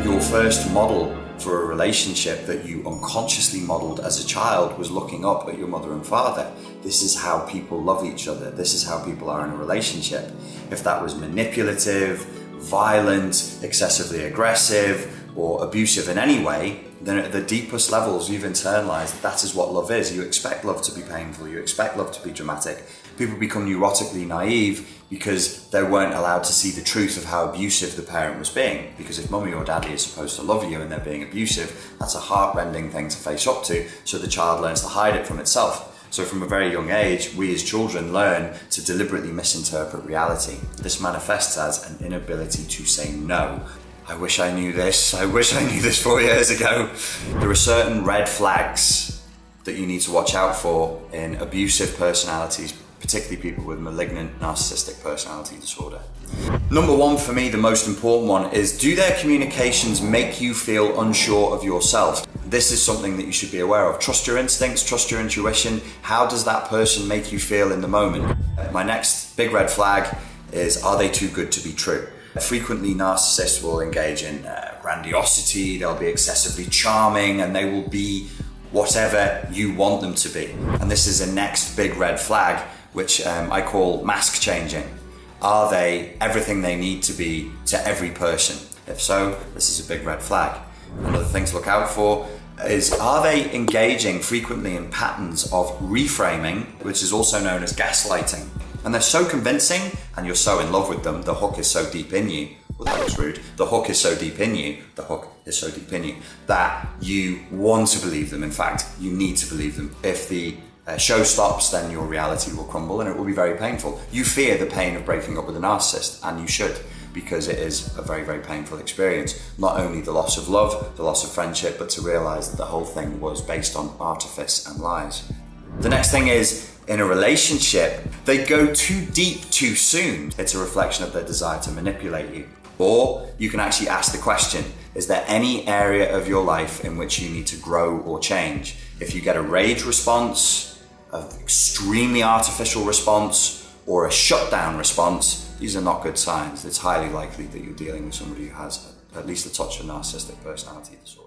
Your first model for a relationship that you unconsciously modeled as a child was looking up at your mother and father. This is how people love each other. This is how people are in a relationship. If that was manipulative, violent, excessively aggressive, or abusive in any way, then at the deepest levels you've internalized that is what love is. You expect love to be painful, you expect love to be dramatic. People become neurotically naive because they weren't allowed to see the truth of how abusive the parent was being. Because if mummy or daddy is supposed to love you and they're being abusive, that's a heart-rending thing to face up to, so the child learns to hide it from itself. So from a very young age, we as children learn to deliberately misinterpret reality. This manifests as an inability to say no. I wish I knew this. I wish I knew this 4 years ago. There are certain red flags that you need to watch out for in abusive personalities, particularly people with malignant narcissistic personality disorder. Number one for me, the most important one, is do their communications make you feel unsure of yourself? This is something that you should be aware of. Trust your instincts, trust your intuition. How does that person make you feel in the moment? My next big red flag is, are they too good to be true? Frequently, narcissists will engage in grandiosity, they'll be excessively charming, and they will be whatever you want them to be. And this is a next big red flag, which I call mask changing. Are they everything they need to be to every person? If so, this is a big red flag. Another thing to look out for is, are they engaging frequently in patterns of reframing, which is also known as gaslighting? And they're so convincing, and you're so in love with them, the hook is so deep in you. Well, that looks rude. The hook is so deep in you, the hook is so deep in you, that you want to believe them. In fact, you need to believe them. If the show stops, then your reality will crumble and it will be very painful. You fear the pain of breaking up with a narcissist, and you should, because it is a very, very painful experience. Not only the loss of love, the loss of friendship, but to realize that the whole thing was based on artifice and lies. The next thing is, in a relationship, they go too deep too soon. It's a reflection of their desire to manipulate you. Or you can actually ask the question, is there any area of your life in which you need to grow or change? If you get a rage response, an extremely artificial response, or a shutdown response, these are not good signs. It's highly likely that you're dealing with somebody who has at least a touch of narcissistic personality disorder.